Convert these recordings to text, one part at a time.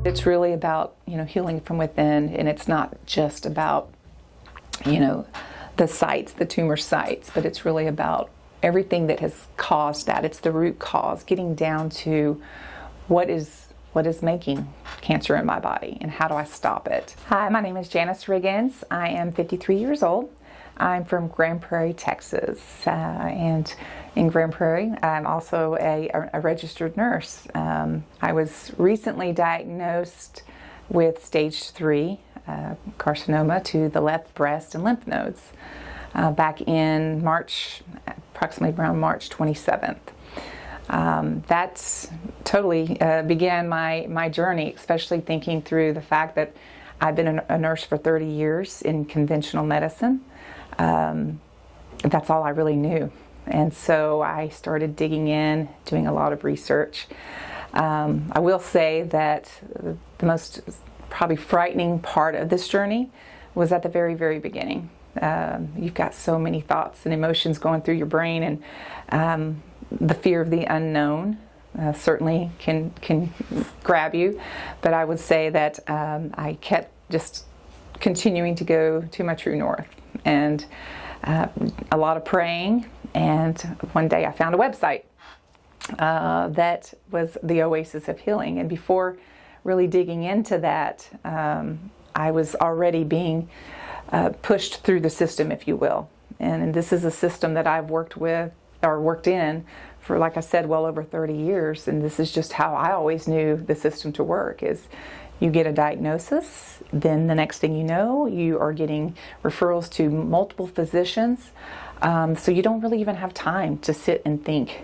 It's really about, healing from within, and it's not just about, the sites, the tumor sites, but it's really about everything that has caused that. It's the root cause, getting down to what is making cancer in my body and how do I stop it. Hi, my name is Janice Riggins. I am 53 years old. I'm from Grand Prairie, Texas, and in Grand Prairie, I'm also a registered nurse. I was recently diagnosed with stage 3 carcinoma to the left breast and lymph nodes back in March, approximately around March 27th. That totally began my journey, especially thinking through the fact that I've been a nurse for 30 years in conventional medicine. That's all I really knew. And so I started digging in, doing a lot of research. I will say that the most probably frightening part of this journey was at the very, very beginning. You've got so many thoughts and emotions going through your brain, and the fear of the unknown certainly can grab you. But I would say that I kept just continuing to go to my true north, and a lot of praying. And one day I found a website that was the Oasis of Healing. And before really digging into that, I was already being pushed through the system, if you will. And this is a system that I've worked in for, like I said, well over 30 years. And this is just how I always knew the system to work is you get a diagnosis, then the next thing you know, you are getting referrals to multiple physicians. So you don't really even have time to sit and think,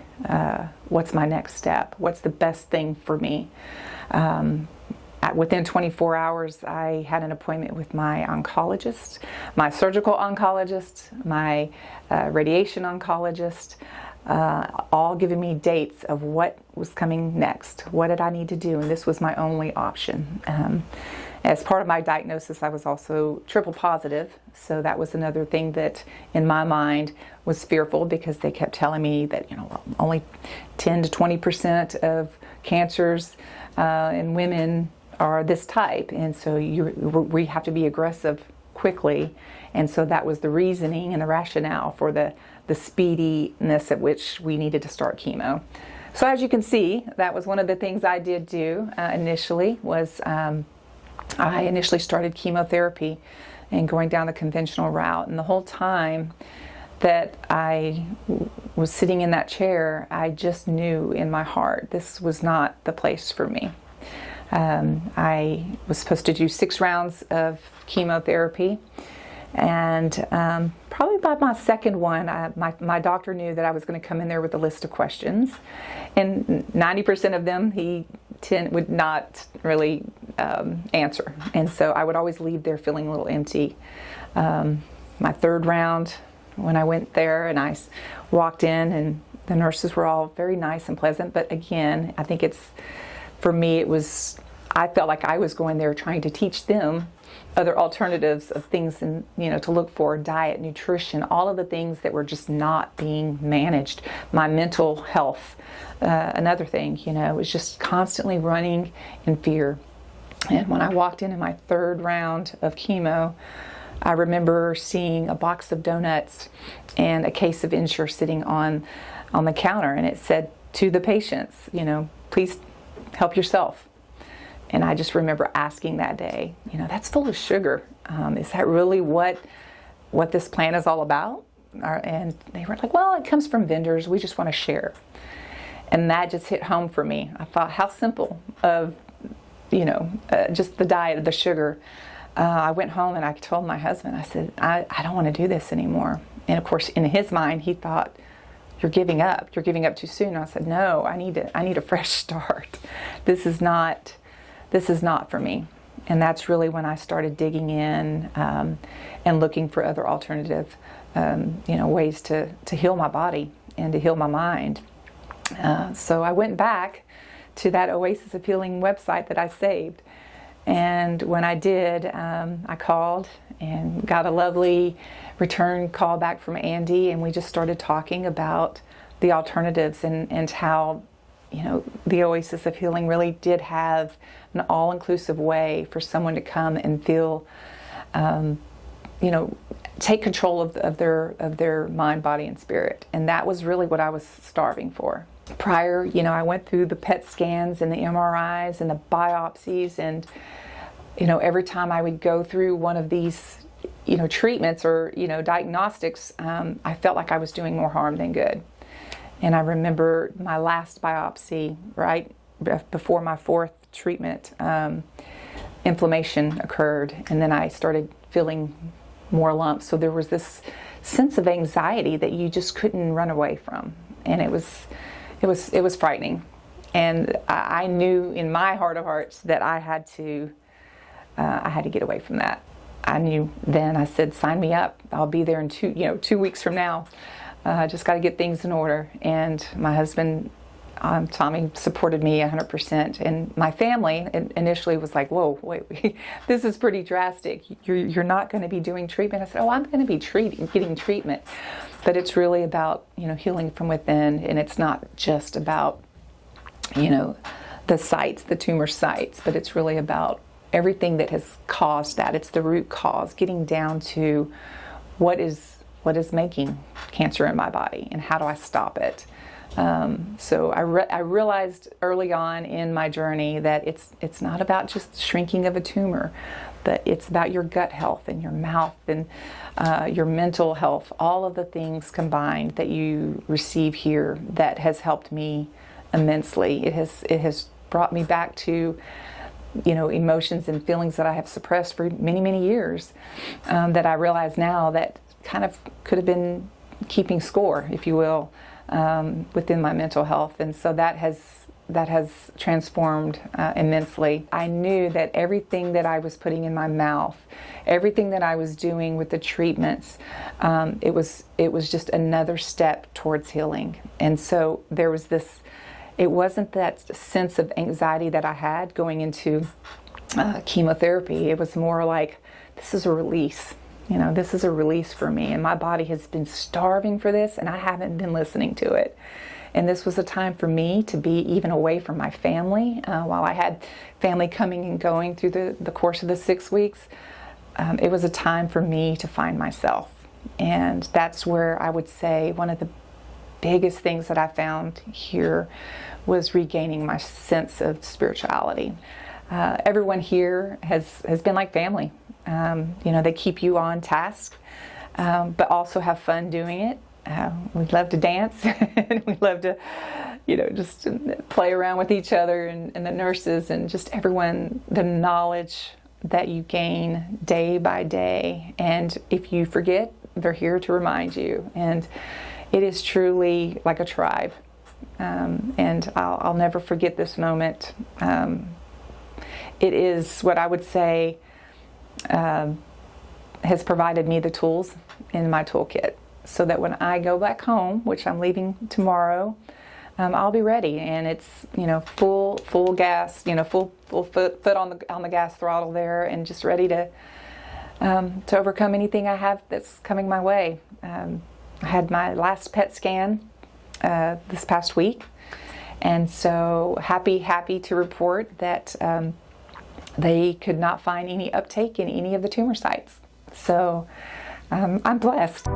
what's my next step? What's the best thing for me? Within 24 hours, I had an appointment with my oncologist, my surgical oncologist, my radiation oncologist, all giving me dates of what was coming next. What did I need to do? And this was my only option. As part of my diagnosis, I was also triple positive. So that was another thing that in my mind was fearful, because they kept telling me that, only 10 to 20% of cancers in women are this type. And so we have to be aggressive quickly. And so that was the reasoning and the rationale for the speediness at which we needed to start chemo. So as you can see, that was one of the things I did do initially was I initially started chemotherapy and going down the conventional route. And the whole time that I was sitting in that chair, I just knew in my heart this was not the place for me. I was supposed to do 6 rounds of chemotherapy. And probably by my second one, my doctor knew that I was going to come in there with a list of questions. And 90% of them he would not really answer. And so I would always leave there feeling a little empty. My third round, when I went there and I walked in, and the nurses were all very nice and pleasant. But again, I think for me, I felt like I was going there trying to teach them other alternatives of things and, to look for: diet, nutrition, all of the things that were just not being managed. My mental health, another thing, was just constantly running in fear. And when I walked in my third round of chemo, I remember seeing a box of donuts and a case of Ensure sitting on the counter, and it said to the patients, please help yourself. And I just remember asking that day, that's full of sugar. Is that really what this plan is all about? And they were like, well, it comes from vendors. We just want to share. And that just hit home for me. I thought, how simple of, just the diet, the sugar. I went home and I told my husband, I said, I don't want to do this anymore. And of course, in his mind, he thought, you're giving up. You're giving up too soon. And I said, no, I need a fresh start. This is not for me. And that's really when I started digging in and looking for other alternative, ways to heal my body and to heal my mind. So I went back to that Oasis of Healing website that I saved. And when I did, I called and got a lovely return call back from Andy, and we just started talking about the alternatives and how the Oasis of Healing really did have an all-inclusive way for someone to come and feel, take control of their mind, body, and spirit. And that was really what I was starving for. Prior, I went through the PET scans and the MRIs and the biopsies, and every time I would go through one of these treatments or diagnostics, I felt like I was doing more harm than good. And I remember my last biopsy, right before my fourth treatment, inflammation occurred, and then I started feeling more lumps. So there was this sense of anxiety that you just couldn't run away from, and it was frightening. And I knew in my heart of hearts that I had to get away from that. I knew then. I said, "Sign me up. I'll be there in 2 weeks from now. Just got to get things in order." And my husband, Tommy, supported me 100%. And my family initially was like, "Whoa, wait, this is pretty drastic. You're not going to be doing treatment." I said, "Oh, I'm going to be getting treatment, but it's really about healing from within, and it's not just about the tumor sites, but it's really about everything that has caused that. It's the root cause, getting down to what is making cancer in my body, and how do I stop it." So I realized early on in my journey that it's not about just shrinking of a tumor, but it's about your gut health and your mouth and your mental health, all of the things combined that you receive here that has helped me immensely. It has brought me back to emotions and feelings that I have suppressed for many, many years, that I realize now that kind of could have been keeping score, if you will, within my mental health. And so that has transformed immensely. I knew that everything that I was putting in my mouth, everything that I was doing with the treatments, it was just another step towards healing. And so there was this. It wasn't that sense of anxiety that I had going into chemotherapy. It was more like, this is a release. This is a release for me, and my body has been starving for this, and I haven't been listening to it. And this was a time for me to be even away from my family. While I had family coming and going through the course of the 6 weeks, it was a time for me to find myself. And that's where I would say one of the biggest things that I found here was regaining my sense of spirituality. Everyone here has been like family. They keep you on task, but also have fun doing it. We love to dance, and we love to, just play around with each other and the nurses and just everyone, the knowledge that you gain day by day. And if you forget, they're here to remind you. And it is truly like a tribe. And I'll never forget this moment. It is what I would say has provided me the tools in my toolkit, so that when I go back home, which I'm leaving tomorrow, I'll be ready, and it's full gas, full foot on the gas throttle there, and just ready to overcome anything I have that's coming my way. I had my last PET scan this past week, and so happy to report that they could not find any uptake in any of the tumor sites. So I'm blessed.